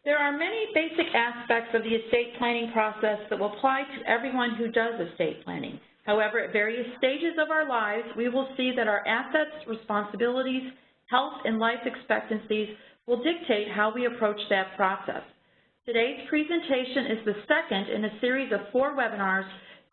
There are many basic aspects of the estate planning process that will apply to everyone who does estate planning. However, at various stages of our lives, we will see that our assets, responsibilities, health, and life expectancies will dictate how we approach that process. Today's presentation is the second in a series of 4 webinars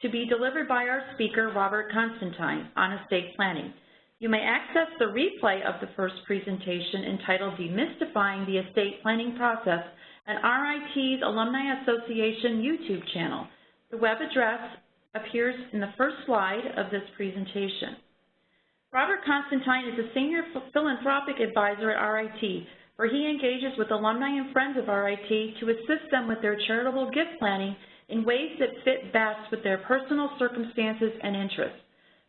to be delivered by our speaker, Robert Constantine, on estate planning. You may access the replay of the first presentation entitled Demystifying the Estate Planning Process on RIT's Alumni Association YouTube channel. The web address appears in the first slide of this presentation. Robert Constantine is a senior philanthropic advisor at RIT, where he engages with alumni and friends of RIT to assist them with their charitable gift planning in ways that fit best with their personal circumstances and interests.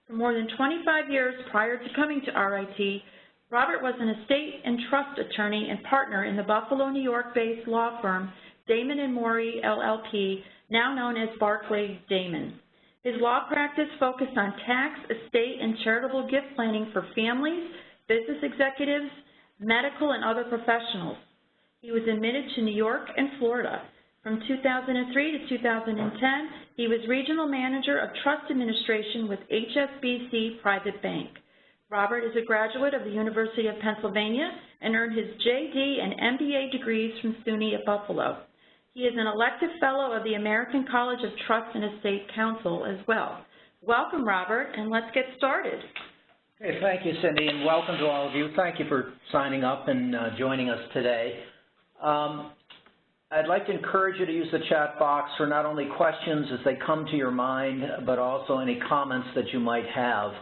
For more than 25 years prior to coming to RIT, Robert was an estate and trust attorney and partner in the Buffalo, New York-based law firm Damon Morey LLP, now known as Barclay Damon. His law practice focused on tax, estate, and charitable gift planning for families, business executives, medical, and other professionals. He was admitted to New York and Florida. From 2003 to 2010, he was Regional Manager of Trust Administration with HSBC Private Bank. Robert is a graduate of the University of Pennsylvania and earned his JD and MBA degrees from SUNY at Buffalo. He is an elected fellow of the American College of Trust and Estate Counsel as well. Welcome, Robert, and let's get started. Hey, thank you, Cindy, and welcome to all of you. Thank you for signing up and joining us today. I'd like to encourage you to use the chat box for not only questions as they come to your mind, but also any comments that you might have.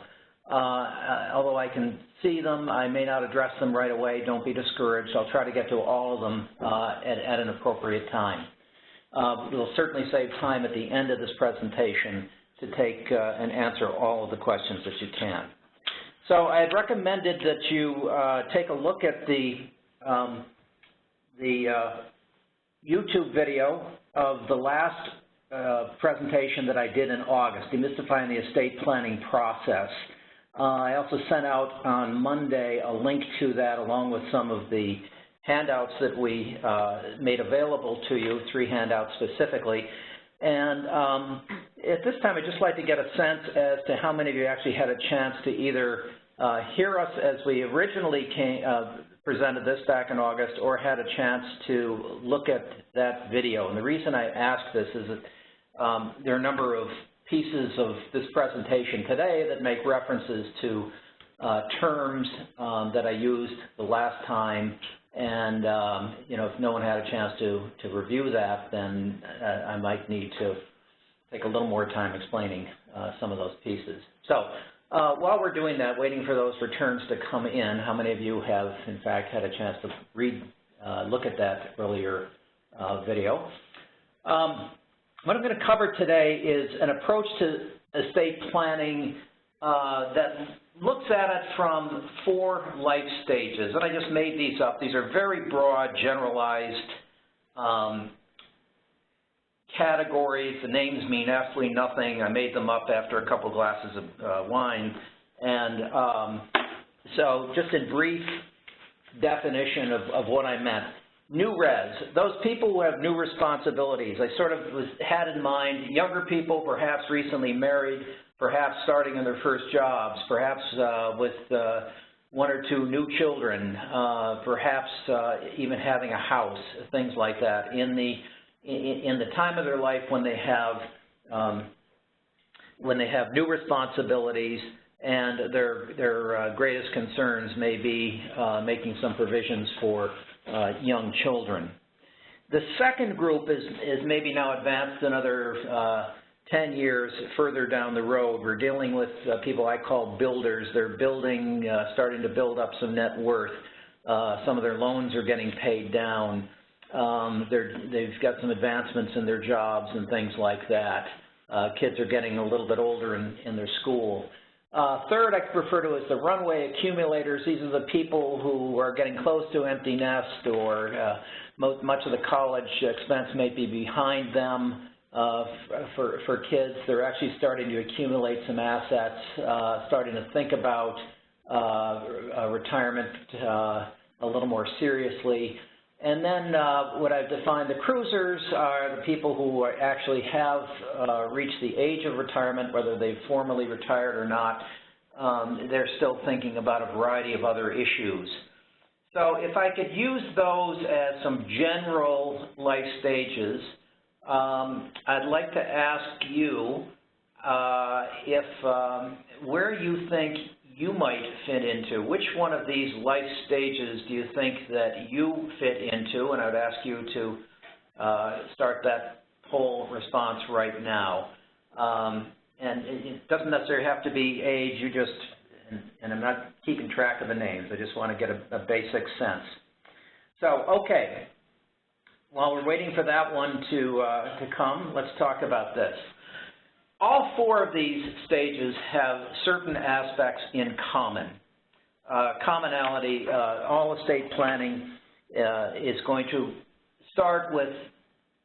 Although I can see them, I may not address them right away. Don't be discouraged. I'll try to get to all of them at an appropriate time. We'll certainly save time at the end of this presentation to take and answer all of the questions that you can. So I had recommended that you take a look at the YouTube video of the last presentation that I did in August, Demystifying the Estate Planning Process. I also sent out on Monday a link to that along with some of the handouts that we made available to you, 3 handouts specifically. And at this time, I'd just like to get a sense as to how many of you actually had a chance to either hear us as we originally presented this back in August, or had a chance to look at that video. And the reason I ask this is that there are a number of pieces of this presentation today that make references to terms that I used the last time, and you know, if no one had a chance to review that, then I might need to take a little more time explaining some of those pieces. So while we're doing that, waiting for those returns to come in, how many of you have, in fact, had a chance to look at that earlier video? What I'm going to cover today is an approach to estate planning that looks at it from 4 life stages. And I just made these up. These are very broad, generalized categories. The names mean absolutely nothing. I made them up after a couple glasses of wine. And so just in brief definition of what I meant. New res, those people who have new responsibilities. I sort of had in mind younger people, perhaps recently married, perhaps starting in their first jobs, perhaps with 1 or 2 new children, perhaps even having a house, things like that. In the time of their life when they have new responsibilities, and their greatest concerns may be making some provisions for young children. The second group is maybe now advanced another 10 years further down the road. We're dealing with people I call builders. They're building, starting to build up some net worth. Some of their loans are getting paid down. They've got some advancements in their jobs and things like that. Kids are getting a little bit older in their school. Third, I refer to as the runway accumulators. These are the people who are getting close to empty nest, or much of the college expense may be behind them for kids. They're actually starting to accumulate some assets, starting to think about retirement a little more seriously. And then what I've defined, the cruisers are the people who actually have reached the age of retirement, whether they've formally retired or not. They're still thinking about a variety of other issues. So if I could use those as some general life stages, I'd like to ask you where you think you might fit into. Which one of these life stages do you think that you fit into? And I would ask you to start that poll response right now. And it doesn't necessarily have to be age. You just, and I'm not keeping track of the names. I just want to get a basic sense. So, okay. While we're waiting for that one to come, let's talk about this. All four of these stages have certain aspects in common. Commonality, all estate planning is going to start with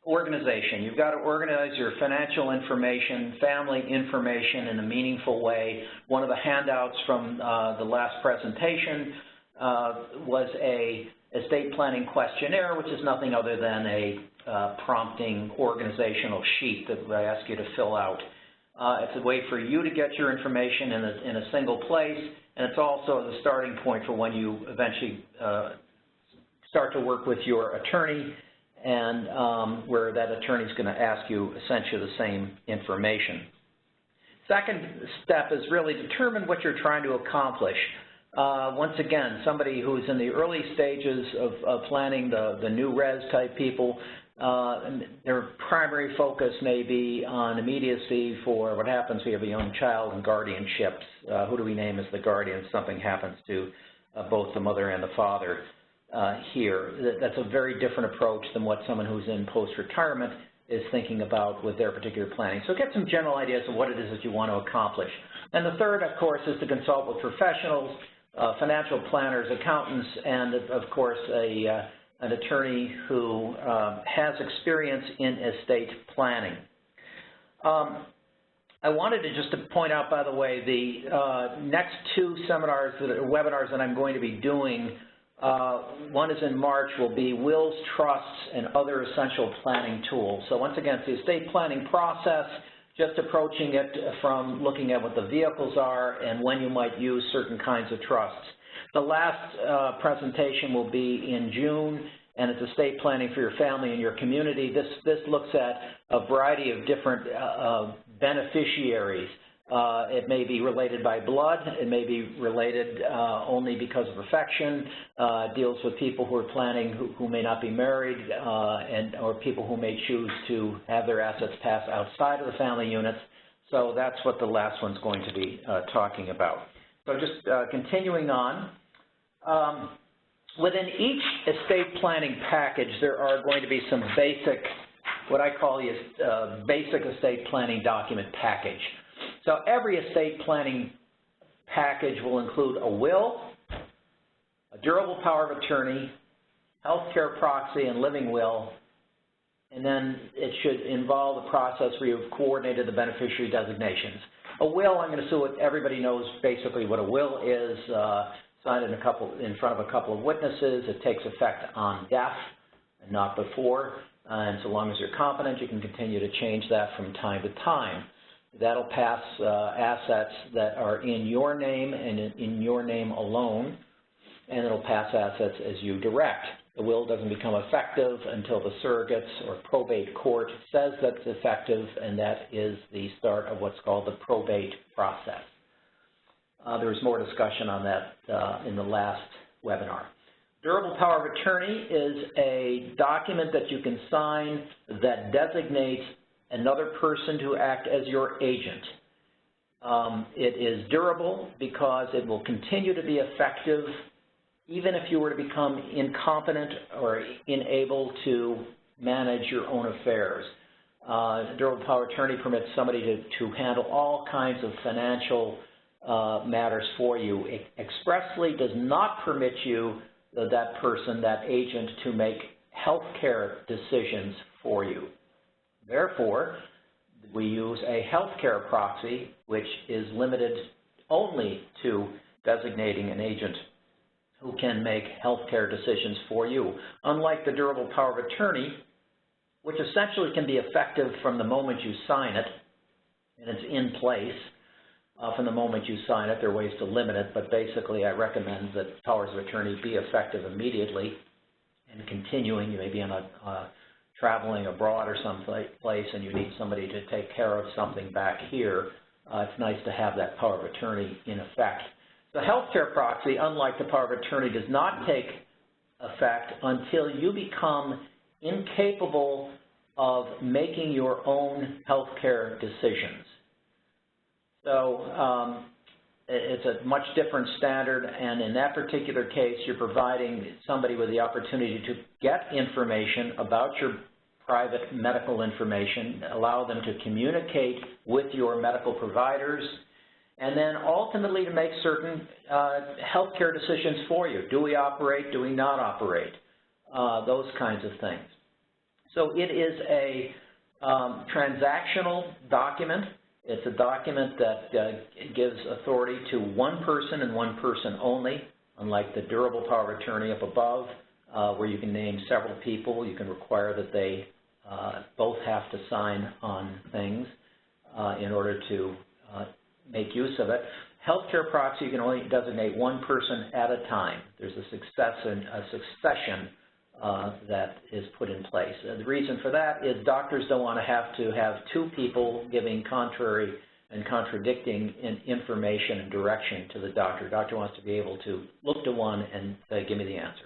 organization. You've got to organize your financial information, family information in a meaningful way. One of the handouts from the last presentation was a estate planning questionnaire, which is nothing other than a prompting organizational sheet that I ask you to fill out. It's a way for you to get your information in a single place, and it's also the starting point for when you eventually start to work with your attorney, and where that attorney is going to ask you essentially the same information. Second step is really determine what you're trying to accomplish. Once again, somebody who's in the early stages of planning, the new res type people, their primary focus may be on immediacy for what happens. We have a young child and guardianships. Who do we name as the guardian if something happens to both the mother and the father here? That's a very different approach than what someone who's in post-retirement is thinking about with their particular planning. So get some general ideas of what it is that you want to accomplish. And the third, of course, is to consult with professionals, financial planners, accountants, and, of course, an attorney who has experience in estate planning. I wanted to just to point out, by the way, the next two webinars that I'm going to be doing, one is in March, will be wills, trusts, and other essential planning tools. So once again, it's the estate planning process, just approaching it from looking at what the vehicles are and when you might use certain kinds of trusts. The last presentation will be in June, and it's estate planning for your family and your community. This looks at a variety of different beneficiaries. It may be related by blood. It may be related only because of affection. It deals with people who are planning who may not be married or people who may choose to have their assets pass outside of the family units. So that's what the last one's going to be talking about. So just continuing on. Within each estate planning package, there are going to be some basic, what I call the basic estate planning document package. So every estate planning package will include a will, a durable power of attorney, healthcare proxy, and living will, and then it should involve the process where you've coordinated the beneficiary designations. A will, I'm going to assume everybody knows basically what a will is. Signed in front of a couple of witnesses. It takes effect on death and not before. And so long as you're competent, you can continue to change that from time to time. That'll pass assets that are in your name and in your name alone, and it'll pass assets as you direct. The will doesn't become effective until the surrogates or probate court says that it's effective, and that is the start of what's called the probate process. There was more discussion on that in the last webinar. Durable power of attorney is a document that you can sign that designates another person to act as your agent. It is durable because it will continue to be effective even if you were to become incompetent or unable to manage your own affairs. Durable power of attorney permits somebody to handle all kinds of financial matters for you. It expressly does not permit you, that person, that agent, to make health care decisions for you. Therefore, we use a health care proxy, which is limited only to designating an agent who can make healthcare decisions for you. Unlike the durable power of attorney, which essentially can be effective from the moment you sign it, and it's in place from the moment you sign it. There are ways to limit it, but basically I recommend that powers of attorney be effective immediately and continuing. You may be on traveling abroad or someplace and you need somebody to take care of something back here. It's nice to have that power of attorney in effect. The healthcare proxy, unlike the power of attorney, does not take effect until you become incapable of making your own healthcare decisions. So it's a much different standard, and in that particular case, you're providing somebody with the opportunity to get information about your private medical information, allow them to communicate with your medical providers, and then ultimately to make certain healthcare decisions for you. Do we operate? Do we not operate? Those kinds of things. So it is a transactional document. It's a document that gives authority to one person and one person only, unlike the durable power of attorney up above, where you can name several people. You can require that they both have to sign on things in order to make use of it. Healthcare proxy, you can only designate one person at a time. There's a succession that is put in place. The reason for that is doctors don't want to have two people giving contrary and contradicting information and direction to the doctor. The doctor wants to be able to look to one and say, give me the answer.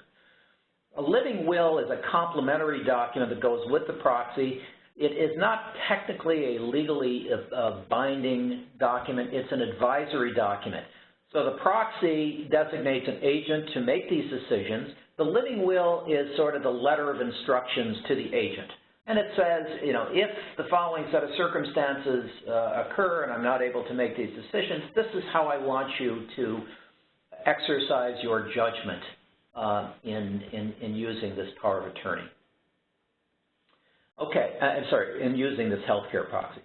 A living will is a complementary document that goes with the proxy. It is not technically a legally binding document. It's an advisory document. So the proxy designates an agent to make these decisions. The living will is sort of the letter of instructions to the agent. And it says, you know, if the following set of circumstances occur and I'm not able to make these decisions, this is how I want you to exercise your judgment in using this power of attorney. Okay, I'm sorry, in using this healthcare proxy.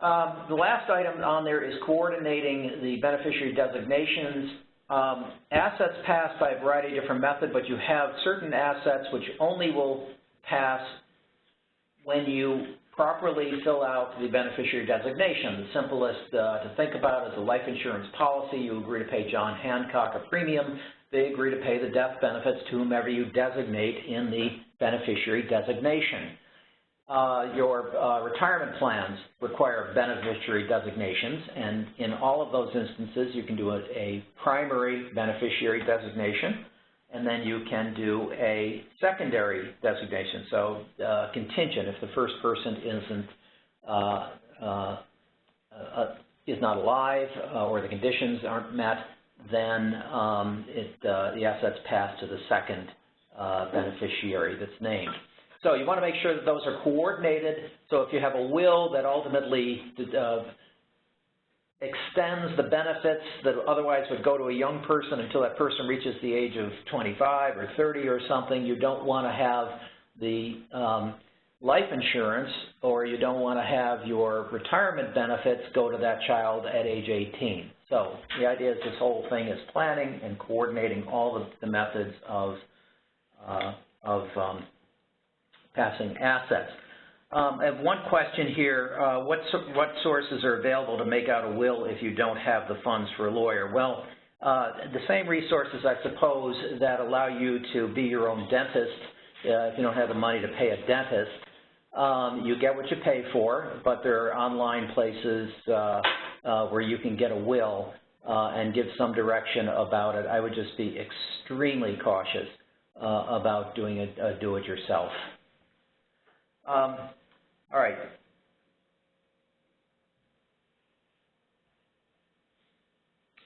The last item on there is coordinating the beneficiary designations. Assets pass by a variety of different methods, but you have certain assets which only will pass when you properly fill out the beneficiary designation. The simplest to think about is a life insurance policy. You agree to pay John Hancock a premium. They agree to pay the death benefits to whomever you designate in the beneficiary designation. Your retirement plans require beneficiary designations, and in all of those instances, you can do a primary beneficiary designation, and then you can do a secondary designation. So contingent, if the first person is not alive or the conditions aren't met, then the assets pass to the second beneficiary that's named. So you want to make sure that those are coordinated. So if you have a will that ultimately extends the benefits that otherwise would go to a young person until that person reaches the age of 25 or 30 or something, you don't want to have the life insurance, or you don't want to have your retirement benefits go to that child at age 18. So the idea is this whole thing is planning and coordinating all of the methods of passing assets. I have one question here. What sources are available to make out a will if you don't have the funds for a lawyer? Well, the same resources, I suppose, that allow you to be your own dentist. If you don't have the money to pay a dentist, you get what you pay for, but there are online places where you can get a will and give some direction about it. I would just be extremely cautious about doing a do-it-yourself. All right.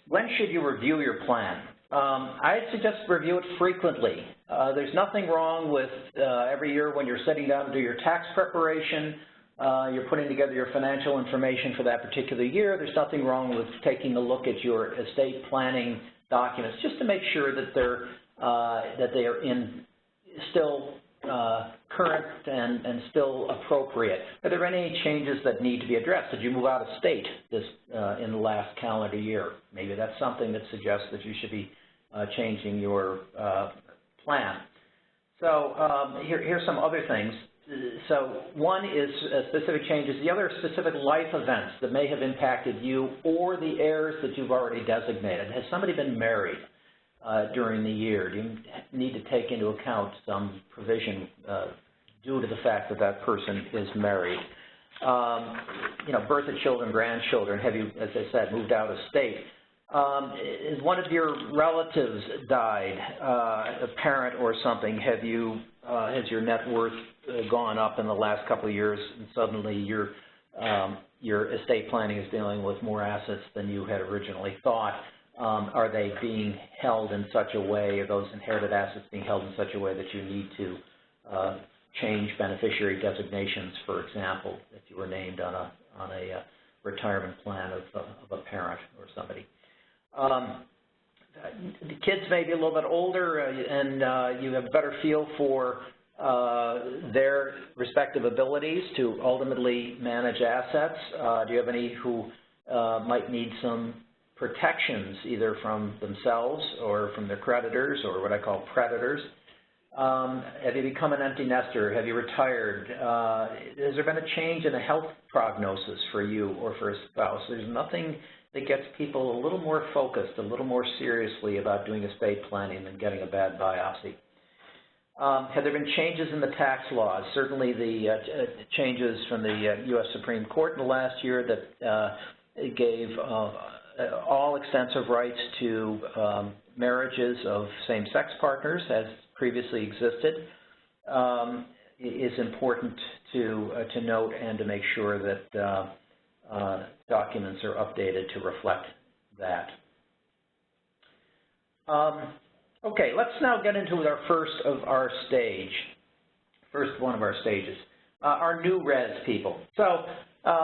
When should you review your plan? I'd suggest review it frequently. There's nothing wrong with every year when you're sitting down to do your tax preparation, you're putting together your financial information for that particular year. There's nothing wrong with taking a look at your estate planning documents just to make sure that they are still current and still appropriate. Are there any changes that need to be addressed? Did you move out of state in the last calendar year? Maybe that's something that suggests that you should be changing your plan. So here's some other things. So one is specific changes. The other are specific life events that may have impacted you or the heirs that you've already designated. Has somebody been married during the year? Do you need to take into account some provision due to the fact that that person is married? You know, birth of children, grandchildren. Have you, as I said, moved out of state? Is one of your relatives died, a parent or something? Have you, has your net worth gone up in the last couple of years, and suddenly your estate planning is dealing with more assets than you had originally thought? Are they being held in such a way, or those inherited assets being held in such a way that you need to change beneficiary designations, for example, if you were named on a retirement plan of a parent or somebody? The kids may be a little bit older, and you have a better feel for their respective abilities to ultimately manage assets. Do you have any who might need some protections, either from themselves or from their creditors, or what I call predators? Have you become an empty nester? Have you retired? Has there been a change in the health prognosis for you or for a spouse? There's nothing that gets people a little more focused, a little more seriously about doing estate planning than getting a bad biopsy. Have there been changes in the tax laws? Certainly the changes from the U.S. Supreme Court in the last year that gave all extensive rights to marriages of same-sex partners, as previously existed, is important to note and to make sure that documents are updated to reflect that. Okay, let's now get into our first one of our stages, our new res people. So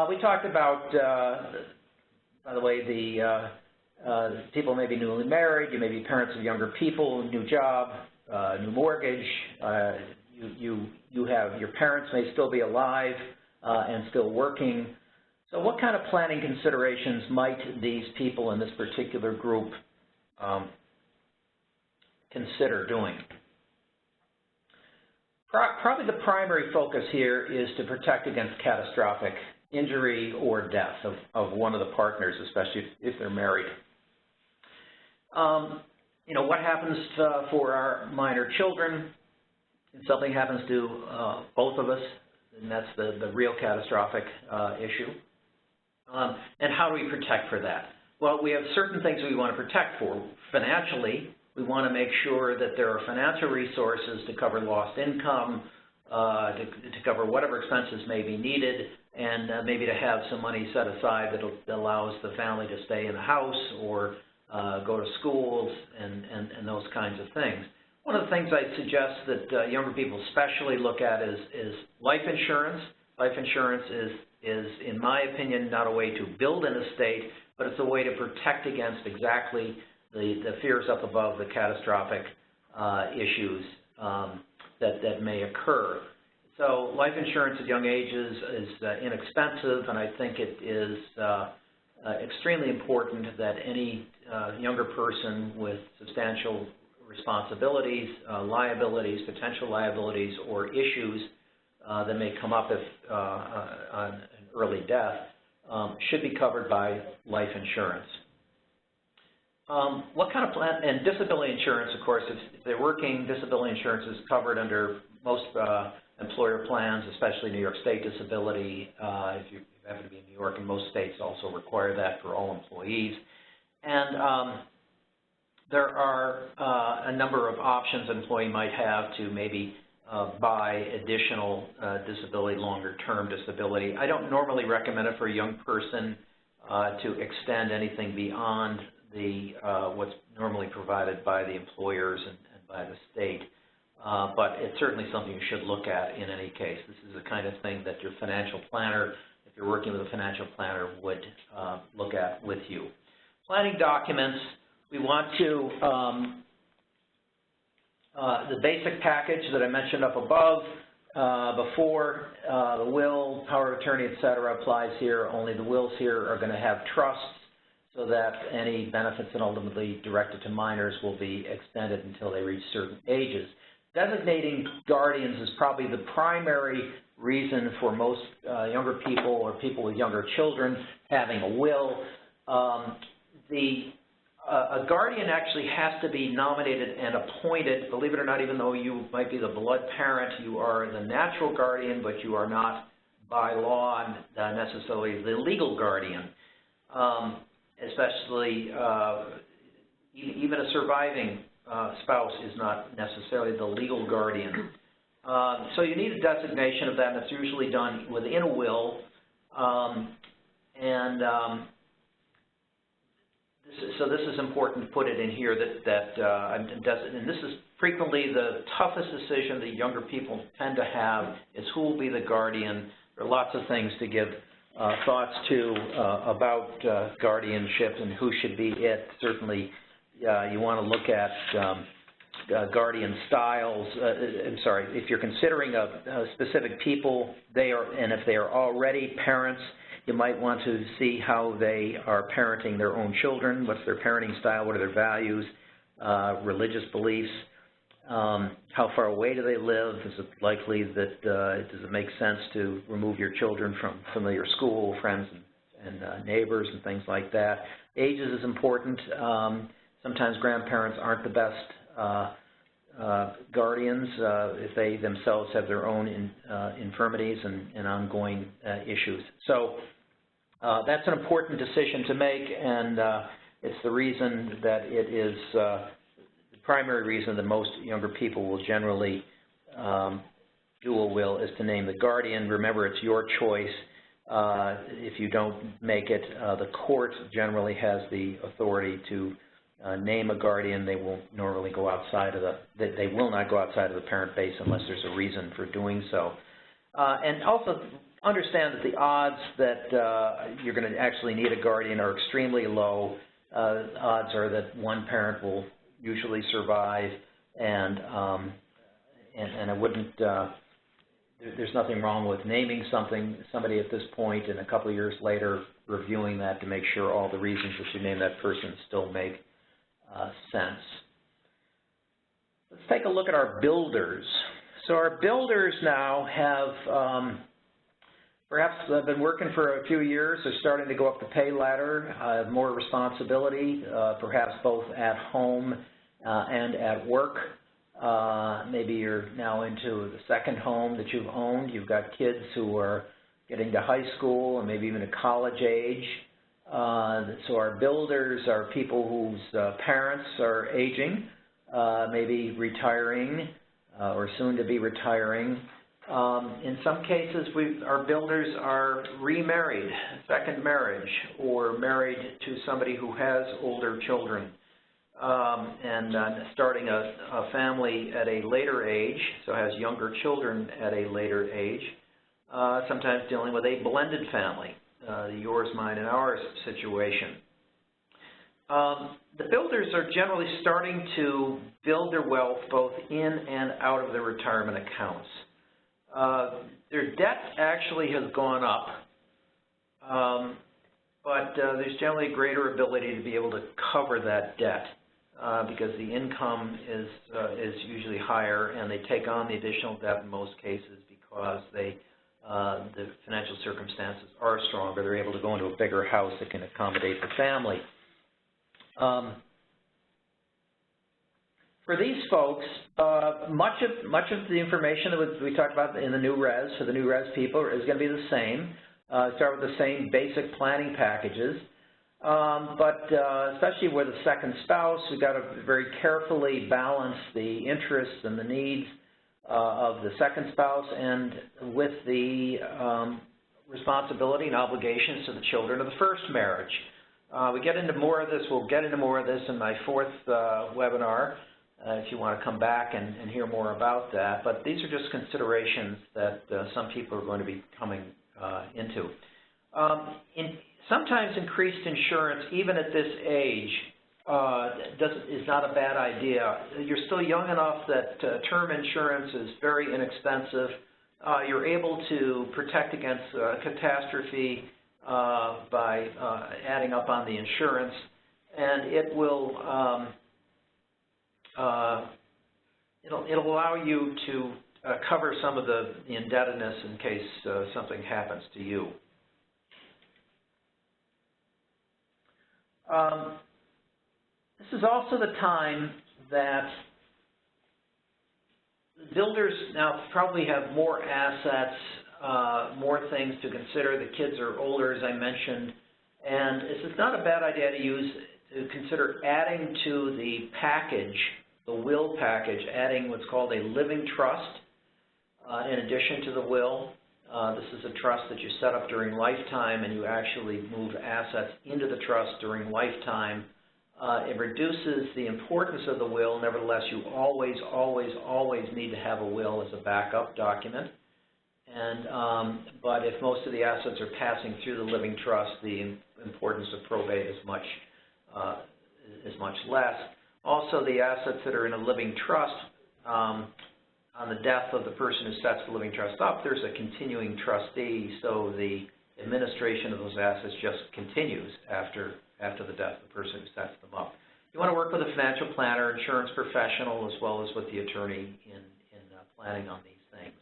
we talked about, by the way, the people may be newly married, you may be parents of younger people, new job, new mortgage, you have, your parents may still be alive and still working. So what kind of planning considerations might these people in this particular group consider doing? Probably the primary focus here is to protect against catastrophic injury or death of one of the partners, especially if they're married. You know, what happens for our minor children if something happens to both of us, and that's the real catastrophic issue. And how do we protect for that? Well, we have certain things we want to protect for. Financially, we want to make sure that there are financial resources to cover lost income, to cover whatever expenses may be needed, and maybe to have some money set aside that allows the family to stay in the house or go to schools and those kinds of things. One of the things I suggest that younger people especially look at is life insurance. Life insurance is, in my opinion, not a way to build an estate, but it's a way to protect against exactly the fears up above, the catastrophic issues that may occur. So life insurance at young ages is inexpensive, and I think it is extremely important that any younger person with substantial responsibilities, liabilities, potential liabilities, or issues that may come up if on an early death should be covered by life insurance. What kind of plan? And disability insurance, of course, if they're working, disability insurance is covered under most employer plans, especially New York State disability. If you happen to be in New York, and most states also require that for all employees. And there are a number of options an employee might have to maybe buy additional disability, longer-term disability. I don't normally recommend it for a young person to extend anything beyond the what's normally provided by the employers and by the state. But it's certainly something you should look at in any case. This is the kind of thing that your financial planner, if you're working with a financial planner, would look at with you. Planning documents, we want to, the basic package that I mentioned up above before, the will, power of attorney, et cetera, applies here. Only the wills here are going to have trusts. so that any benefits that ultimately directed to minors will be extended until they reach certain ages. Designating guardians is probably the primary reason for most younger people or people with younger children having a will. A guardian actually has to be nominated and appointed. Believe it or not, even though you might be the blood parent, you are the natural guardian, but you are not by law necessarily the legal guardian. Especially even a surviving spouse is not necessarily the legal guardian. So you need a designation of that, and it's usually done within a will. So this is important to put it in here and this is frequently the toughest decision that younger people tend to have is who will be the guardian. There are lots of things to give thoughts to about guardianship and who should be it. Certainly, you want to look at guardian styles. I'm sorry, if you're considering a specific people, and if they are already parents, you might want to see how they are parenting their own children. What's their parenting style? What are their values, religious beliefs? How far away do they live? Is it likely that does it make sense to remove your children from familiar school, friends, and neighbors and things like that? Ages is important. Sometimes grandparents aren't the best guardians if they themselves have their own infirmities and ongoing issues. So that's an important decision to make, and it's the reason that it is primary reason that most younger people will generally do a will is to name the guardian. Remember, it's your choice. If you don't make it, the court generally has the authority to name a guardian. They will normally go outside of they will not go outside of the parent base unless there's a reason for doing so. And also understand that the odds that you're going to actually need a guardian are extremely low. Odds are that one parent will usually survive, and I wouldn't. There's nothing wrong with naming somebody at this point, and a couple of years later reviewing that to make sure all the reasons that you name that person still make sense. Let's take a look at our builders. So our builders now have perhaps been working for a few years. They're starting to go up the pay ladder, more responsibility, perhaps both at home and at work. Maybe you're now into the second home that you've owned. You've got kids who are getting to high school and maybe even to college age. So our builders are people whose parents are aging, maybe retiring or soon to be retiring. In some cases, our builders are remarried, second marriage, or married to somebody who has older children and starting a family at a later age, so has younger children at a later age, sometimes dealing with a blended family, the yours, mine, and ours situation. The builders are generally starting to build their wealth both in and out of their retirement accounts. Their debt actually has gone up, but there's generally a greater ability to be able to cover that debt because the income is usually higher, and they take on the additional debt in most cases because the financial circumstances are stronger. They're able to go into a bigger house that can accommodate the family. For these folks, much of the information that we talked about in the new res, for the new res people, is going to be the same. Start with the same basic planning packages. But especially with a second spouse, we've got to very carefully balance the interests and the needs of the second spouse and with the responsibility and obligations to the children of the first marriage. We get into more of this. We'll get into more of this in my fourth webinar if you want to come back and hear more about that. But these are just considerations that some people are going to be coming into. Sometimes increased insurance, even at this age, is not a bad idea. You're still young enough that term insurance is very inexpensive. You're able to protect against catastrophe by adding up on the insurance, and it will it'll allow you to cover some of the indebtedness in case something happens to you. This is also the time that builders now probably have more assets, more things to consider. The kids are older, as I mentioned, and this is not a bad idea to consider adding to the package, the will package, adding what's called a living trust in addition to the will. This is a trust that you set up during lifetime, and you actually move assets into the trust during lifetime. It reduces the importance of the will. Nevertheless, you always, always, always need to have a will as a backup document. And but if most of the assets are passing through the living trust, the importance of probate is much less. Also, the assets that are in a living trust, on the death of the person who sets the living trust up, there's a continuing trustee, so the administration of those assets just continues after the death of the person who sets them up. You want to work with a financial planner, insurance professional, as well as with the attorney in planning on these things.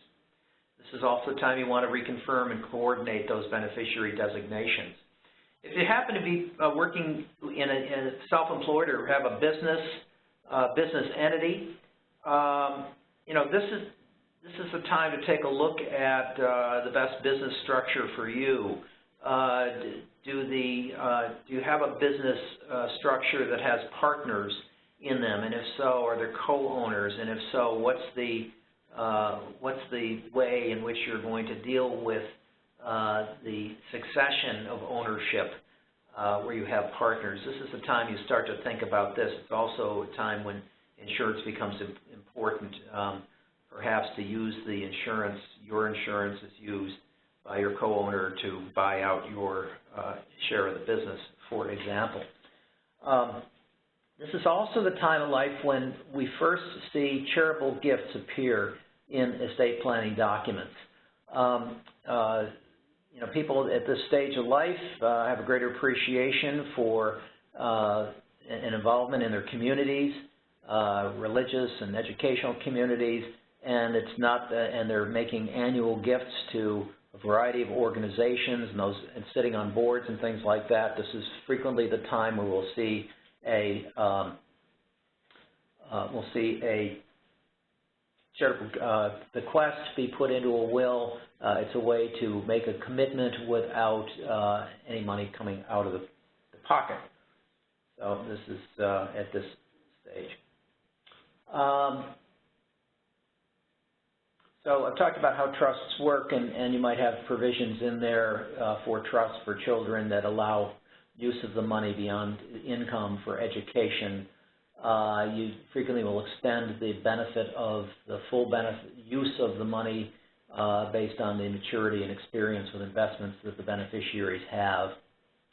This is also the time you want to reconfirm and coordinate those beneficiary designations. If you happen to be working in a self-employed or have a business entity, you know, this is the time to take a look at the best business structure for you. Do you have a business structure that has partners in them, and if so, are there co-owners? And if so, what's the way in which you're going to deal with the succession of ownership where you have partners? This is the time you start to think about this. It's also a time when insurance becomes important, perhaps to use the insurance. Your insurance is used by your co-owner to buy out your share of the business, for example. This is also the time of life when we first see charitable gifts appear in estate planning documents. You know, people at this stage of life have a greater appreciation for an involvement in their communities, religious and educational communities, and it's not, and they're making annual gifts to a variety of organizations and sitting on boards and things like that. This is frequently the time where we'll see a charitable bequest be put into a will. It's a way to make a commitment without any money coming out of the pocket. So this is at this stage. So I've talked about how trusts work, and you might have provisions in there for trusts for children that allow use of the money beyond income for education. You frequently will extend the benefit of the full use of the money based on the maturity and experience with investments that the beneficiaries have.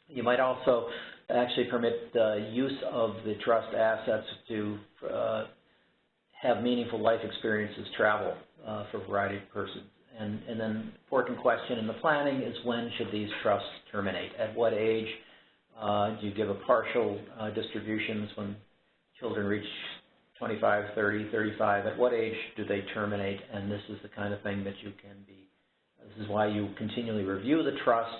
You might also actually permit the use of the trust assets to have meaningful life experiences travel for a variety of persons. And then important question in the planning is, when should these trusts terminate? At what age? Do you give a partial distributions when children reach 25, 30, 35? At what age do they terminate? And this is the kind of thing that you can be, this is why you continually review the trust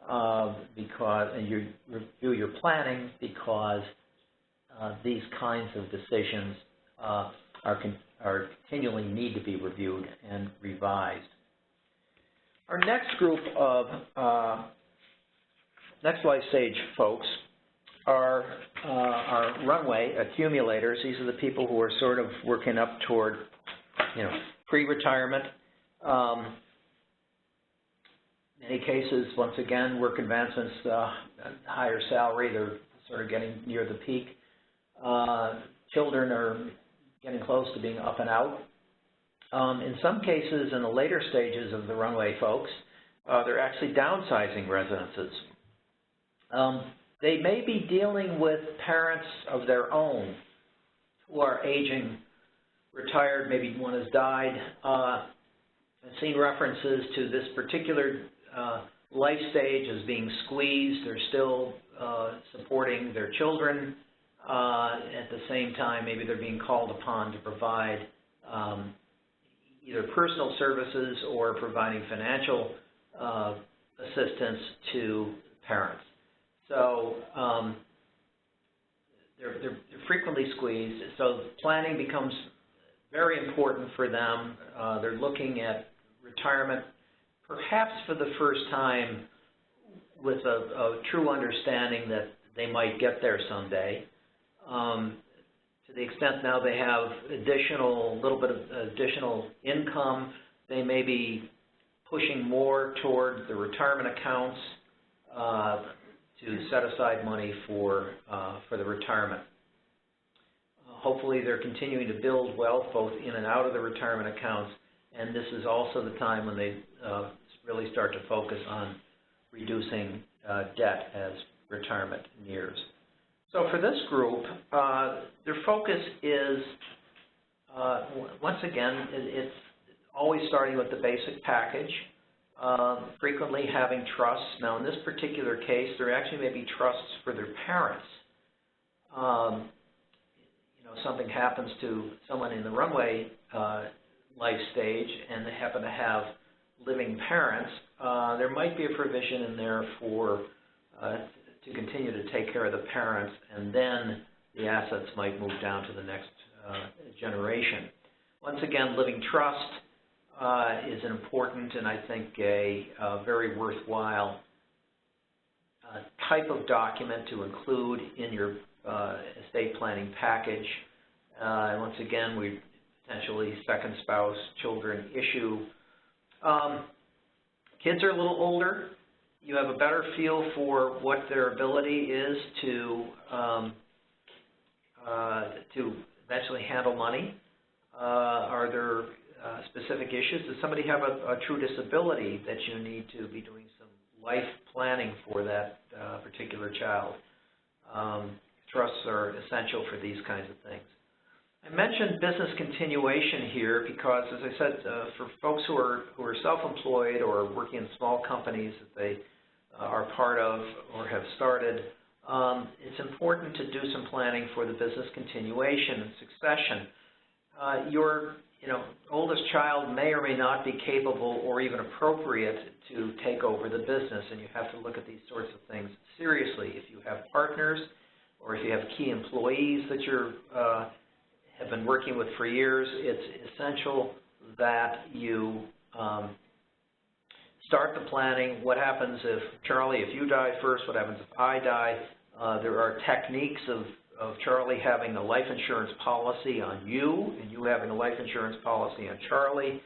and you review your planning, because these kinds of decisions are continually need to be reviewed and revised. Our next group of next life stage folks are our runway accumulators. These are the people who are sort of working up toward, you know, pre-retirement. Many cases, once again, work advancements, higher salary, they're sort of getting near the peak. Children are getting close to being up and out. In some cases, in the later stages of the runway folks, they're actually downsizing residences. They may be dealing with parents of their own who are aging, retired, maybe one has died. I've seen references to this particular life stage is being squeezed. They're still supporting their children. At the same time, maybe they're being called upon to provide either personal services or providing financial assistance to parents. So they're frequently squeezed. So planning becomes very important for them. They're looking at retirement perhaps for the first time with a true understanding that they might get there someday. To the extent now they have little bit of additional income, they may be pushing more toward the retirement accounts to set aside money for the retirement. Hopefully they're continuing to build wealth both in and out of the retirement accounts, and this is also the time when they really start to focus on reducing debt as retirement nears. So for this group, their focus is, once again, it's always starting with the basic package, frequently having trusts. Now in this particular case, there actually may be trusts for their parents. Something happens to someone in the runway life stage and they happen to have living parents, there might be a provision in there for to continue to take care of the parents, and then the assets might move down to the next generation. Once again, living trust is an important and I think a very worthwhile type of document to include in your estate planning package. Once again, we potentially second spouse, children issue. Kids are a little older. You have a better feel for what their ability is to eventually handle money. Are there specific issues? Does somebody have a true disability that you need to be doing some life planning for that particular child? Trusts are essential for these kinds of things. I mentioned business continuation here because, as I said, for folks who are self-employed or working in small companies that they are part of or have started, it's important to do some planning for the business continuation and succession. Your oldest child may or may not be capable or even appropriate to take over the business, and you have to look at these sorts of things seriously. If you have partners or if you have key employees that you have been working with for years, it's essential that you start the planning. What happens if, Charlie, if you die first? What happens if I die? There are techniques of Charlie having a life insurance policy on you and you having a life insurance policy on Charlie.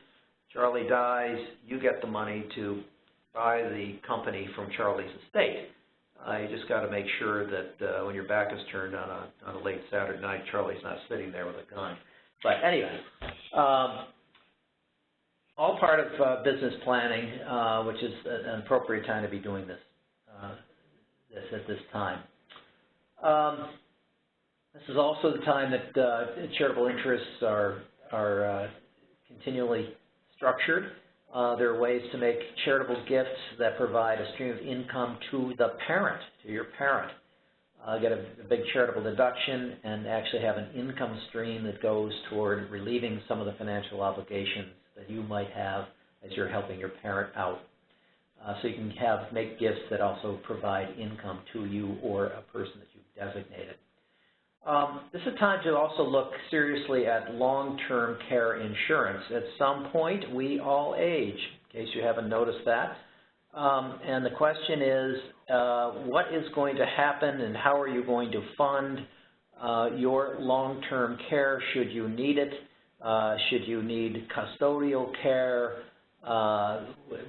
Charlie dies, you get the money to buy the company from Charlie's estate. You just got to make sure that when your back is turned on a late Saturday night, Charlie's not sitting there with a gun. But anyway, all part of business planning, which is an appropriate time to be doing this at this time. This is also the time that charitable interests are continually structured. There are ways to make charitable gifts that provide a stream of income to the parent, to your parent. Get a big charitable deduction and actually have an income stream that goes toward relieving some of the financial obligations that you might have as you're helping your parent out. So you can make gifts that also provide income to you or a person that you've designated. This is a time to also look seriously at long-term care insurance. At some point, we all age, in case you haven't noticed that. And the question is, what is going to happen and how are you going to fund your long-term care should you need it? Should you need custodial care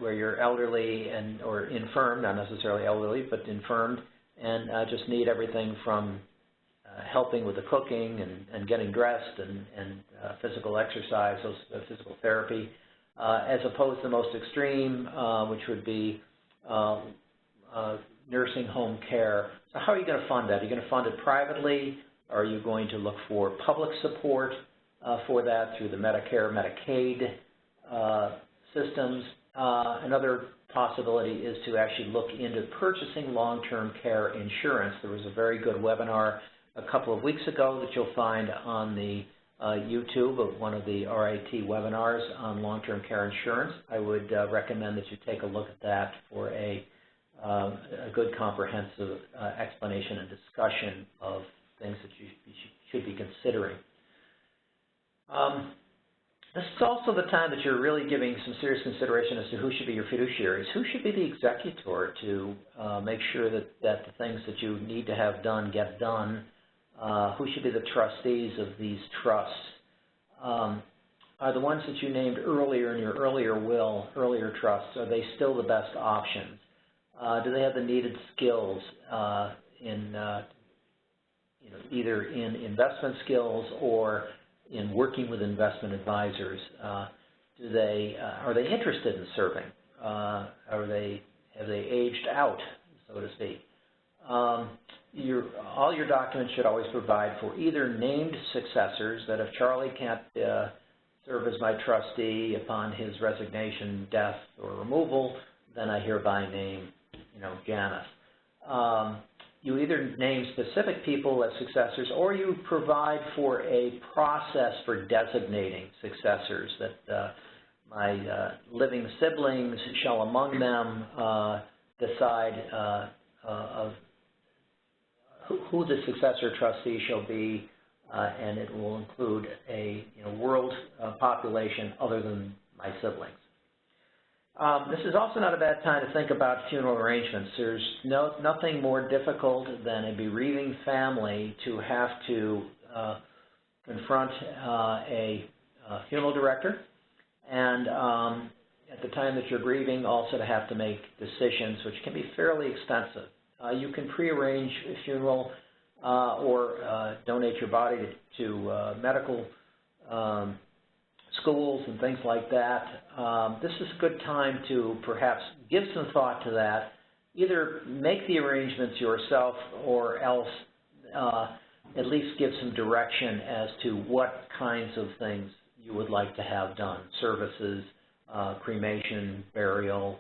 where you're elderly or infirmed, not necessarily elderly, but infirmed, and just need everything from helping with the cooking and getting dressed and physical exercise, physical therapy, as opposed to the most extreme, which would be nursing home care. So how are you going to fund that? Are you going to fund it privately? Are you going to look for public support for that through the Medicare, Medicaid systems? another possibility is to actually look into purchasing long-term care insurance. There was a very good webinar a couple of weeks ago that you'll find on the YouTube of one of the RIT webinars on long-term care insurance. I would recommend that you take a look at that for a good comprehensive explanation and discussion of things that you should be considering. This is also the time that you're really giving some serious consideration as to who should be your fiduciaries. Who should be the executor to make sure that the things that you need to have done get done? Who should be the trustees of these trusts? Are the ones that you named earlier in your earlier will, earlier trusts, are they still the best options? Do they have the needed skills in either in investment skills or in working with investment advisors? Are they interested in serving? Have they aged out, so to speak? All your documents should always provide for either named successors, that if Charlie can't serve as my trustee upon his resignation, death, or removal, then I hereby name, Janice. You either name specific people as successors, or you provide for a process for designating successors, that my living siblings shall among them decide of who the successor trustee shall be, and it will include a world population other than my siblings. This is also not a bad time to think about funeral arrangements. There's nothing more difficult than a bereaving family to have to confront a funeral director, and at the time that you're grieving, also to have to make decisions, which can be fairly extensive. You can prearrange a funeral or donate your body to medical schools and things like that. This is a good time to perhaps give some thought to that. Either make the arrangements yourself, or else at least give some direction as to what kinds of things you would like to have done. Services, cremation, burial,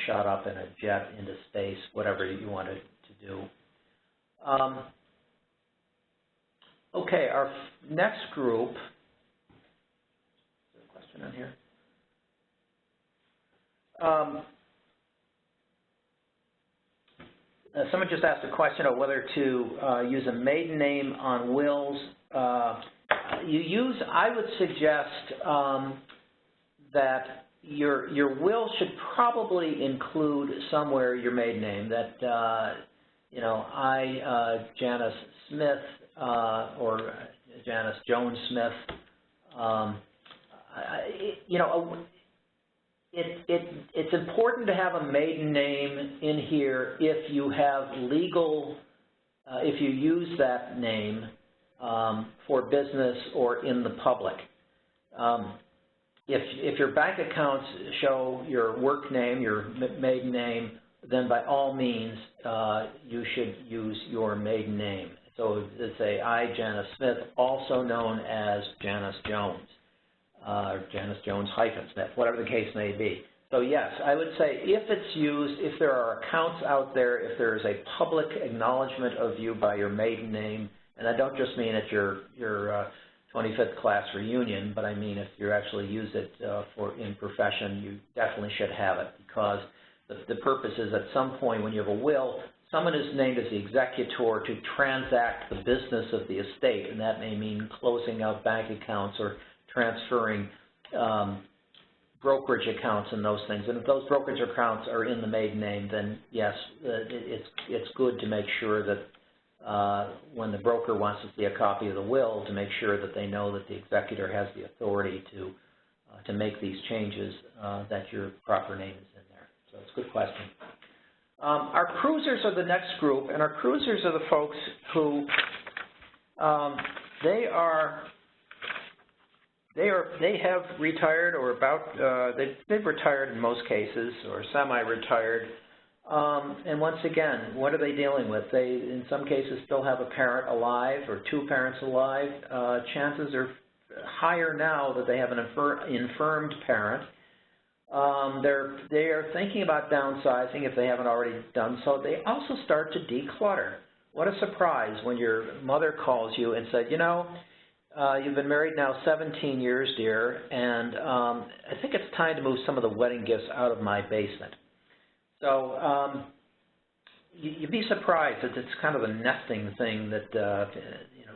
shot up in a jet into space, whatever you wanted to do. Okay, our next group. Is there a question on here? Someone just asked a question of whether to use a maiden name on wills. I would suggest that your will should probably include somewhere your maiden name, that I, Janice Smith, or Janice Jones Smith. It's important to have a maiden name in here if you have legal, if you use that name for business or in the public. If your bank accounts show your work name, your maiden name, then by all means you should use your maiden name. So let's say I, Janice Smith, also known as Janice Jones, or Janice Jones - Smith, whatever the case may be. So yes, I would say if it's used, if there are accounts out there, if there is a public acknowledgement of you by your maiden name, and I don't just mean at your 25th class reunion, but I mean if you actually use it in profession, you definitely should have it, because the purpose is at some point when you have a will, someone is named as the executor to transact the business of the estate, and that may mean closing out bank accounts or transferring brokerage accounts and those things. And if those brokerage accounts are in the maiden name, then yes, it's good to make sure that when the broker wants to see a copy of the will, to make sure that they know that the executor has the authority to make these changes, that your proper name is in there. So it's a good question. Our cruisers are the next group, and our cruisers are the folks who they have retired or about they've retired in most cases, or semi-retired. And once again, what are they dealing with? They, in some cases, still have a parent alive or two parents alive. Chances are higher now that they have an infirmed parent. They are thinking about downsizing if they haven't already done so. They also start to declutter. What a surprise when your mother calls you and said, you know, you've been married now 17 years, dear, and I think it's time to move some of the wedding gifts out of my basement. So you'd be surprised that it's kind of a nesting thing that you know,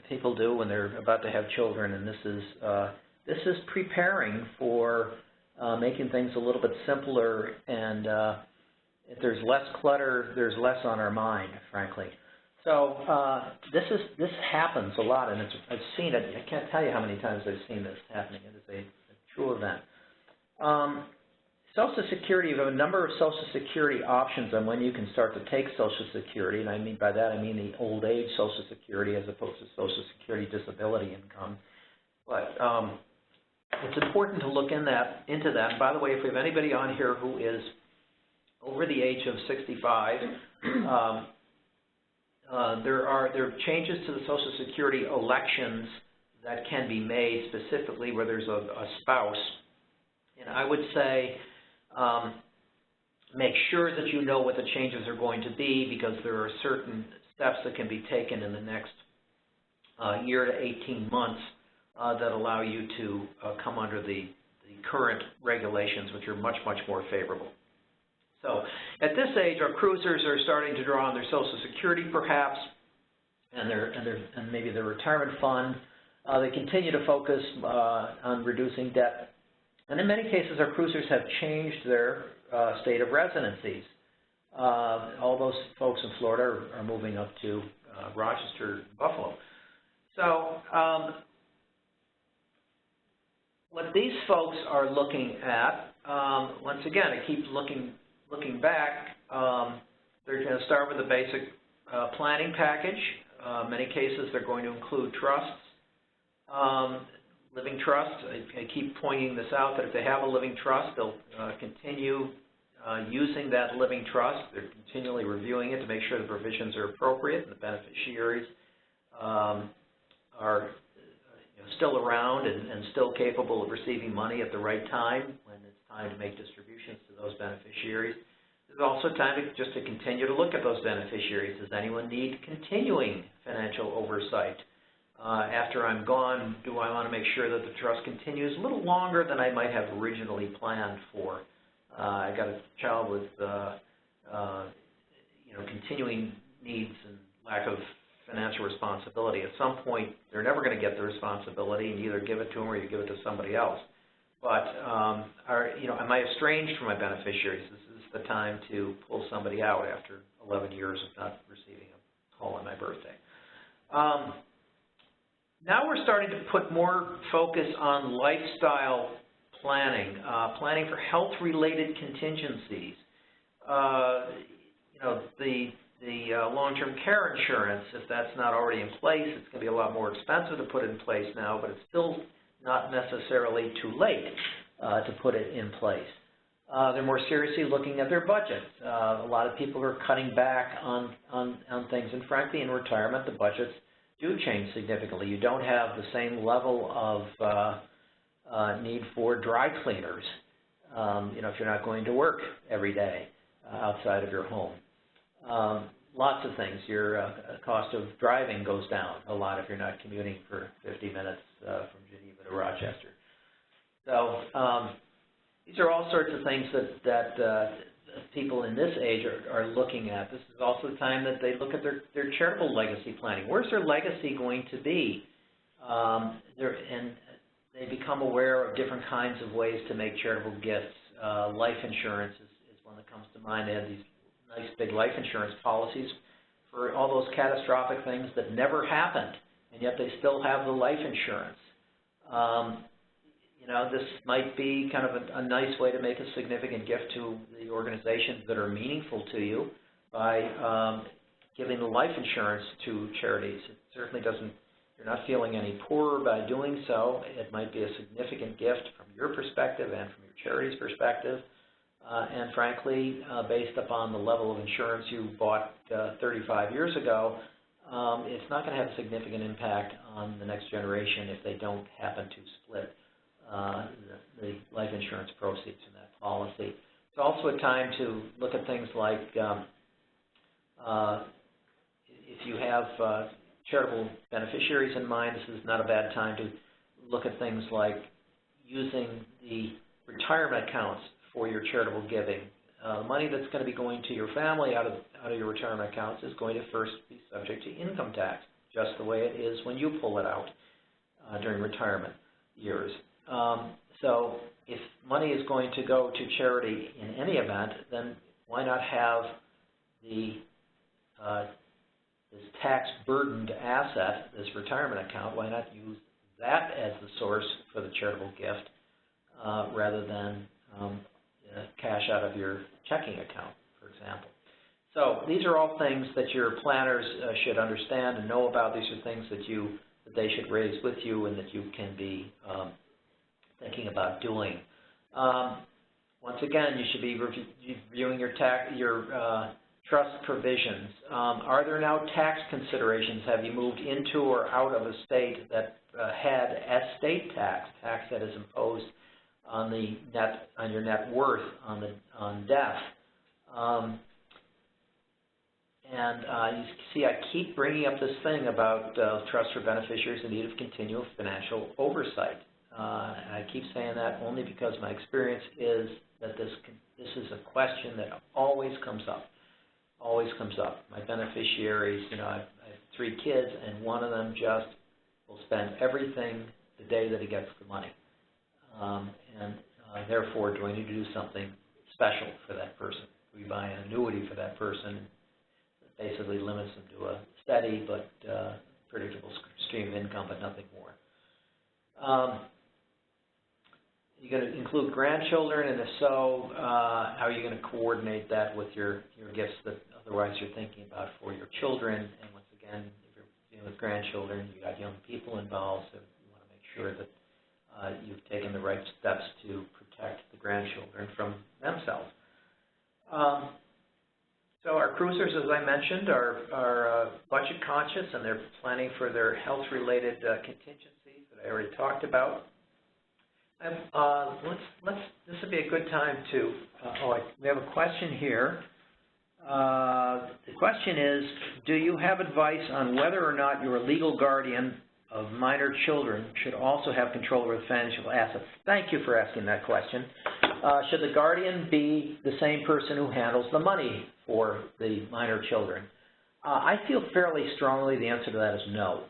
people do when they're about to have children, and this is preparing for making things a little bit simpler, and if there's less clutter, there's less on our mind, frankly. So this happens a lot, and I've seen it. I can't tell you how many times I've seen this happening. It is a true event. Social Security, you have a number of Social Security options on when you can start to take Social Security, and I mean by that I mean the old age Social Security as opposed to Social Security disability income. But it's important to look into that. And by the way, if we have anybody on here who is over the age of 65, there are changes to the Social Security elections that can be made specifically where there's a spouse. And I would say make sure that you know what the changes are going to be, because there are certain steps that can be taken in the next year to 18 months that allow you to come under the current regulations, which are much, much more favorable. So at this age, our cruisers are starting to draw on their Social Security, perhaps, and maybe their retirement fund. They continue to focus on reducing debt. And in many cases, our cruisers have changed their state of residencies. All those folks in Florida are moving up to Rochester, Buffalo. So what these folks are looking at, once again, I keep looking back, they're going to start with a basic planning package. Many cases, they're going to include trusts. Living trust, I keep pointing this out, that if they have a living trust, they'll continue using that living trust. They're continually reviewing it to make sure the provisions are appropriate and the beneficiaries are still around and still capable of receiving money at the right time when it's time to make distributions to those beneficiaries. There's also time just to continue to look at those beneficiaries. Does anyone need continuing financial oversight? After I'm gone, do I want to make sure that the trust continues a little longer than I might have originally planned for? I got a child with continuing needs and lack of financial responsibility. At some point, they're never going to get the responsibility, and you either give it to them or you give it to somebody else. But am I estranged from my beneficiaries? This is the time to pull somebody out after 11 years of not receiving a call on my birthday. Now we're starting to put more focus on lifestyle planning, planning for health-related contingencies. The long-term care insurance, if that's not already in place, it's going to be a lot more expensive to put it in place now, but it's still not necessarily too late to put it in place. They're more seriously looking at their budgets. A lot of people are cutting back on things, and frankly, in retirement, the budgets do change significantly. You don't have the same level of need for dry cleaners, if you're not going to work every day outside of your home. Lots of things. Your cost of driving goes down a lot if you're not commuting for 50 minutes from Geneva to Rochester. So these are all sorts of things that people in this age are looking at. This is also the time that they look at their charitable legacy planning. Where's their legacy going to be? And they become aware of different kinds of ways to make charitable gifts. Life insurance is one that comes to mind. They have these nice big life insurance policies for all those catastrophic things that never happened, and yet they still have the life insurance. This might be kind of a nice way to make a significant gift to the organizations that are meaningful to you by giving the life insurance to charities. It certainly doesn't, you're not feeling any poorer by doing so. It might be a significant gift from your perspective and from your charity's perspective. And frankly, based upon the level of insurance you bought 35 years ago, it's not going to have a significant impact on the next generation if they don't happen to split the life insurance proceeds from that policy. It's also a time to look at things like if you have charitable beneficiaries in mind, this is not a bad time to look at things like using the retirement accounts for your charitable giving. Money that's going to be going to your family out of your retirement accounts is going to first be subject to income tax, just the way it is when you pull it out during retirement years. So if money is going to go to charity in any event, then why not have the this tax-burdened asset, this retirement account, why not use that as the source for the charitable gift rather than cash out of your checking account, for example. So these are all things that your planners should understand and know about. These are things that they should raise with you and that you can be thinking about doing. Once again, you should be reviewing your trust provisions. Are there now tax considerations? Have you moved into or out of a state that had estate tax that is imposed on your net worth on death? You see, I keep bringing up this thing about trust for beneficiaries in need of continual financial oversight. And I keep saying that only because my experience is that this is a question that always comes up. Always comes up. My beneficiaries, I have 3 kids, and one of them just will spend everything the day that he gets the money. Therefore, do I need to do something special for that person? We buy an annuity for that person. It basically limits them to a steady but predictable stream of income, but nothing more. You're going to include grandchildren, and if so, how are you going to coordinate that with your gifts that otherwise you're thinking about for your children? And once again, if you're dealing with grandchildren, you got young people involved, so you want to make sure that you've taken the right steps to protect the grandchildren from themselves. So our cruisers, as I mentioned, are budget conscious, and they're planning for their health-related contingencies that I already talked about. This would be a good time to, we have a question here. The question is, do you have advice on whether or not your legal guardian of minor children should also have control over the financial assets? Thank you for asking that question. Should the guardian be the same person who handles the money for the minor children? I feel fairly strongly the answer to that is no.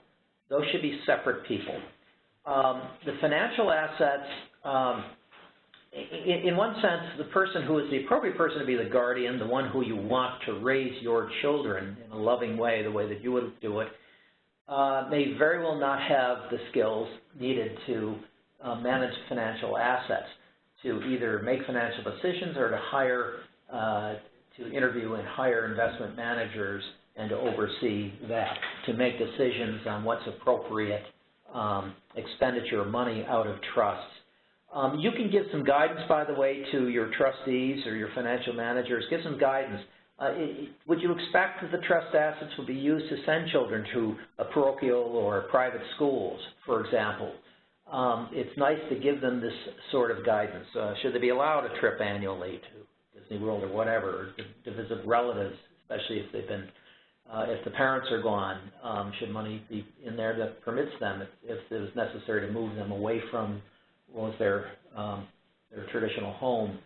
Those should be separate people. The financial assets, in one sense, the person who is the appropriate person to be the guardian, the one who you want to raise your children in a loving way, the way that you would do it, may very well not have the skills needed to manage financial assets, to either make financial decisions or to hire, to interview and hire investment managers and to oversee that, to make decisions on what's appropriate expenditure of money out of trusts. You can give some guidance, by the way, to your trustees or your financial managers. Give some guidance. Would you expect that the trust assets will be used to send children to a parochial or private schools, for example? It's nice to give them this sort of guidance. Should they be allowed a trip annually to Disney World or whatever, or to visit relatives, especially if they've been, if the parents are gone? Should money be in there that permits them, if it was necessary, to move them away from what was their traditional home?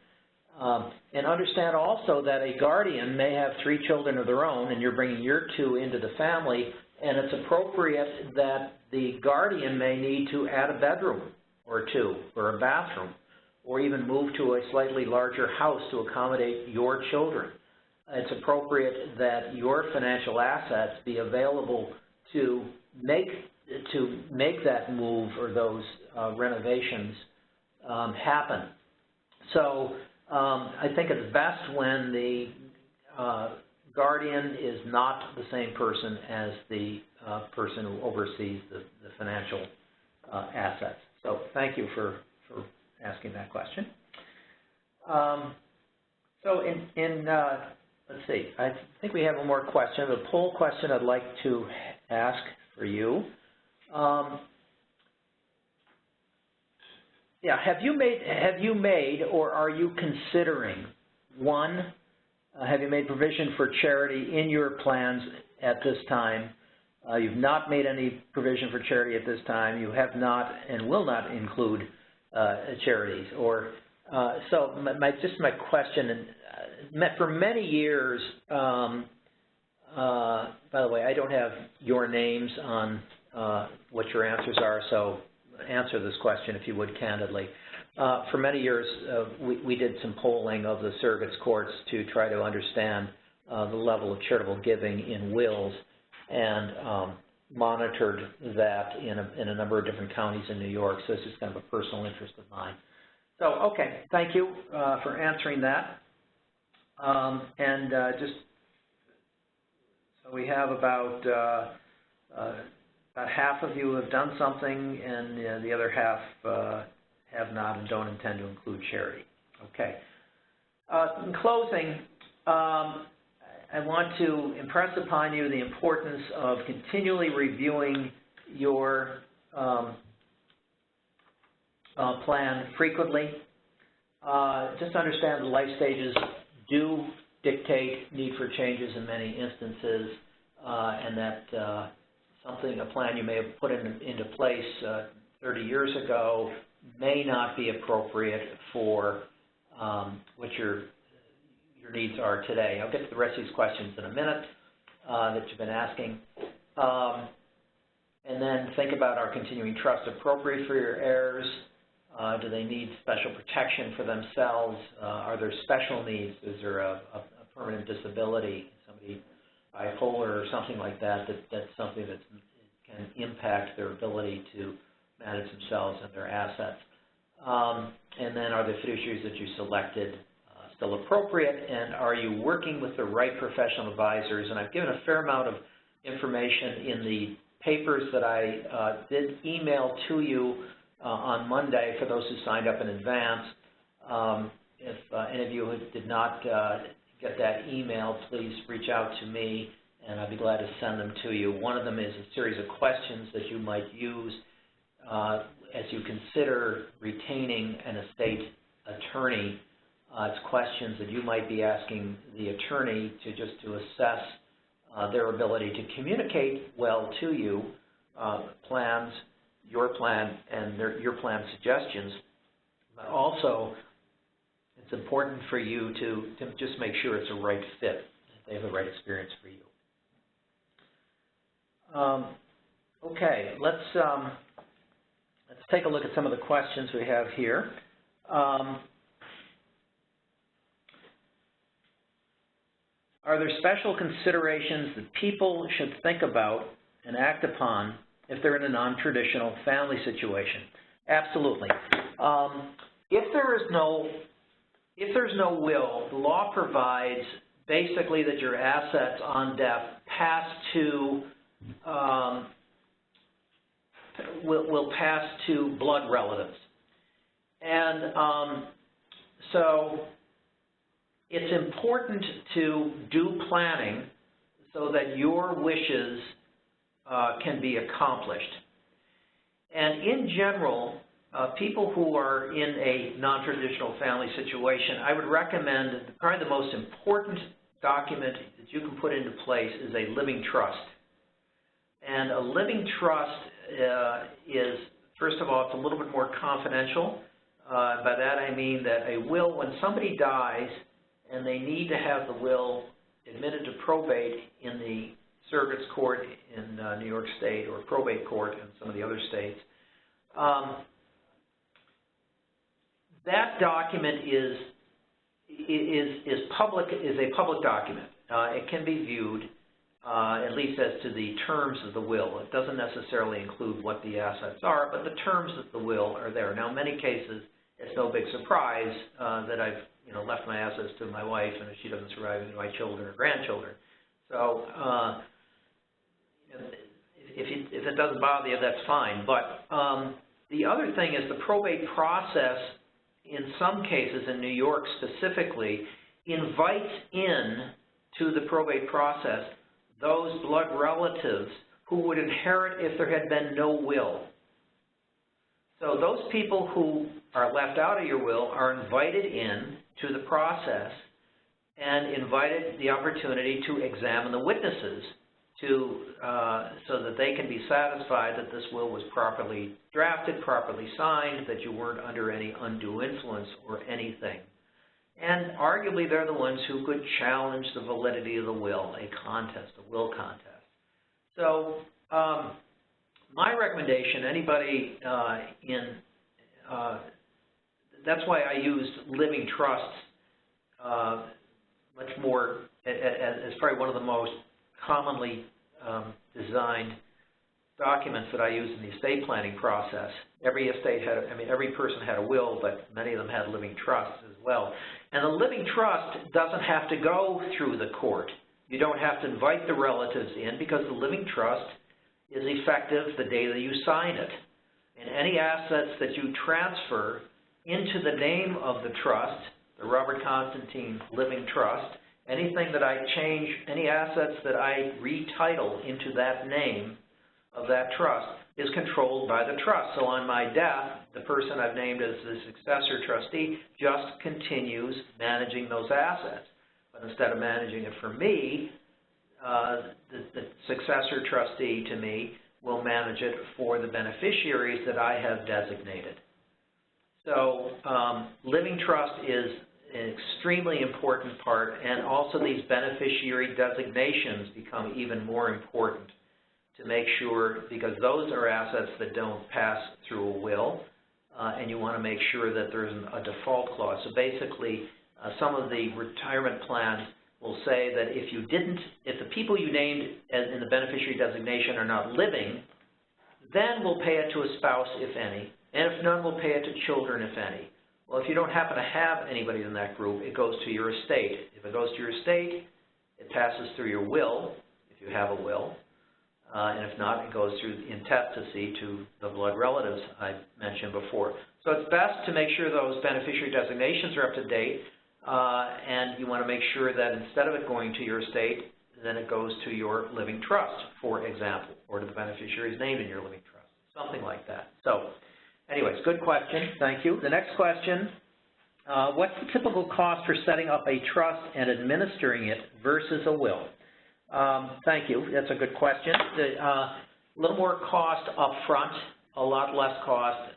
And understand also that a guardian may have 3 children of their own, and you're bringing your 2 into the family, and it's appropriate that the guardian may need to add a bedroom or 2 or a bathroom, or even move to a slightly larger house to accommodate your children. It's appropriate that your financial assets be available to make that move or those renovations happen. So I think it's best when the guardian is not the same person as the person who oversees the financial assets. So thank you for asking that question. So let's see, I think we have one more question. The poll question I'd like to ask for you. Yeah, have you made or are you considering, one, have you made provision for charity in your plans at this time? You've not made any provision for charity at this time. You have not and will not include charities. Or so my question, and for many years, by the way, I don't have your names on what your answers are, so answer this question if you would candidly. For many years, we did some polling of the surrogates courts to try to understand the level of charitable giving in wills, and monitored that in a number of different counties in New York. So this is kind of a personal interest of mine. So, okay, thank you for answering that. Just so we have about half of you have done something, and the other half have not and don't intend to include charity. Okay. In closing, I want to impress upon you the importance of continually reviewing your plan frequently. Just understand the life stages do dictate need for changes in many instances, and that a plan you may have put into place 30 years ago may not be appropriate for what your needs are today. I'll get to the rest of these questions in a minute that you've been asking. And then think about, our continuing trust appropriate for your heirs? Do they need special protection for themselves? Are there special needs? Is there a permanent disability, somebody bipolar or something like that, that's something that can impact their ability to manage themselves and their assets? And then, are the fiduciaries that you selected still appropriate, and are you working with the right professional advisors? And I've given a fair amount of information in the papers that I did email to you on Monday for those who signed up in advance. If any of you who did not get that email, please reach out to me, and I'd be glad to send them to you. One of them is a series of questions that you might use as you consider retaining an estate attorney. It's questions that you might be asking the attorney to assess their ability to communicate well to you, plans, your plan, and your plan suggestions. But also, it's important for you to just make sure it's a right fit, that they have the right experience for you. Okay, let's take a look at some of the questions we have here. Are there special considerations that people should think about and act upon if they're in a non-traditional family situation? Absolutely. If there's no will, the law provides basically that your assets on death pass to will pass to blood relatives, and so it's important to do planning so that your wishes can be accomplished. And in general, people who are in a non-traditional family situation, I would recommend that probably the most important document that you can put into place is a living trust. And a living trust is, first of all, it's a little bit more confidential. By that I mean that a will, when somebody dies and they need to have the will admitted to probate in the surrogates court in New York State, or probate court in some of the other states, that document is a public document. It can be viewed, at least as to the terms of the will. It doesn't necessarily include what the assets are, but the terms of the will are there. Now, in many cases, it's no big surprise that I've left my assets to my wife, and if she doesn't survive, to my children or grandchildren. So if it doesn't bother you, that's fine. But the other thing is the probate process, in some cases, in New York specifically, invites in to the probate process those blood relatives who would inherit if there had been no will. So those people who are left out of your will are invited in to the process and invited the opportunity to examine the witnesses so that they can be satisfied that this will was properly drafted, properly signed, that you weren't under any undue influence or anything. And arguably they're the ones who could challenge the validity of the will, a will contest. So my recommendation, anybody that's why I used living trusts much more as probably one of the most commonly designed documents that I use in the estate planning process. Every estate had, every person had a will, but many of them had living trusts as well. And the living trust doesn't have to go through the court. You don't have to invite the relatives in because the living trust is effective the day that you sign it. And any assets that you transfer into the name of the trust, the Robert Constantine Living Trust, anything that I change, any assets that I retitle into that name of that trust is controlled by the trust. So on my death, the person I've named as the successor trustee just continues managing those assets. But instead of managing it for me, the successor trustee to me will manage it for the beneficiaries that I have designated. So living trust is an extremely important part, and also these beneficiary designations become even more important to make sure, because those are assets that don't pass through a will, and you want to make sure that there's a default clause. So basically, some of the retirement plans will say that if the people you named in the beneficiary designation are not living, then we'll pay it to a spouse, if any, and if none, we'll pay it to children, if any. Well, if you don't happen to have anybody in that group, it goes to your estate. If it goes to your estate, it passes through your will, if you have a will, and if not, it goes through intestacy to the blood relatives I mentioned before. So it's best to make sure those beneficiary designations are up to date, and you want to make sure that instead of it going to your estate, then it goes to your living trust, for example, or to the beneficiary's name in your living trust, something like that. So anyways, good question. Thank you. The next question, what's the typical cost for setting up a trust and administering it versus a will? Thank you. That's a good question. A little more cost up front, a lot less cost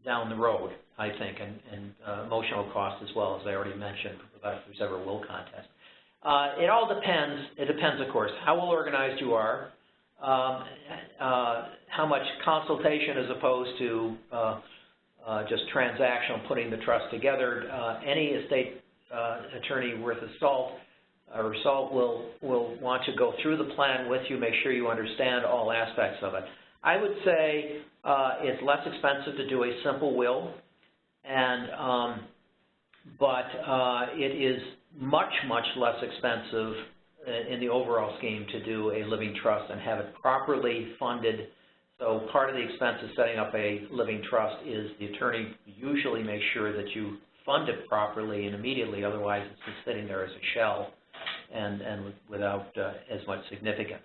down the road, I think, and emotional cost as well, as I already mentioned, if there's ever a will contest. It all depends. It depends, of course, how well organized you are, how much consultation as opposed to just transactional putting the trust together. Any estate attorney worth of salt will want to go through the plan with you, make sure you understand all aspects of it. I would say it's less expensive to do a simple will, and but it is much, much less expensive in the overall scheme to do a living trust and have it properly funded. So part of the expense of setting up a living trust is the attorney usually makes sure that you fund it properly and immediately, otherwise it's just sitting there as a shell and without as much significance.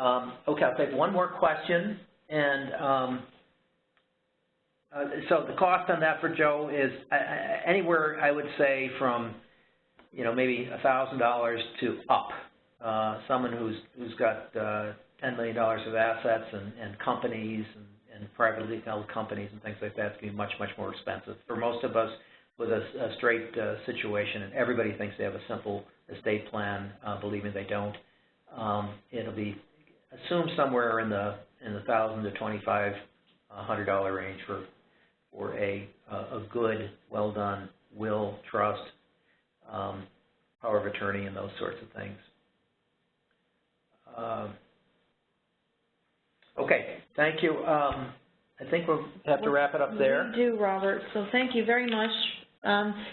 Okay, I'll take one more question. And so the cost on that for Joe is anywhere, I would say, from maybe $1,000 to up. Someone who's got $10 million of assets and companies and privately held companies and things like that, it's going to be much, much more expensive. For most of us with a straight situation, and everybody thinks they have a simple estate plan, believe me, they don't. It'll be assumed somewhere in the $1,000 to $2,500 range for a good, well done will, trust, power of attorney, and those sorts of things. Okay, thank you. I think we'll have to wrap it up there. We do, Robert, so thank you very much.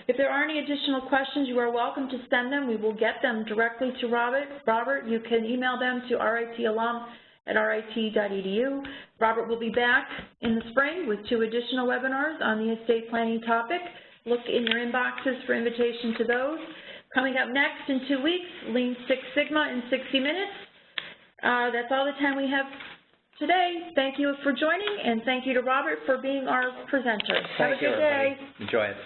If there are any additional questions, you are welcome to send them. We will get them directly to Robert. Robert, you can email them to ritalum@rit.edu. Robert will be back in the spring with 2 additional webinars on the estate planning topic. Look in your inboxes for invitation to those. Coming up next in 2 weeks, Lean Six Sigma in 60 minutes. That's all the time we have today. Thank you for joining, and thank you to Robert for being our presenter. Have a good day. Enjoy it.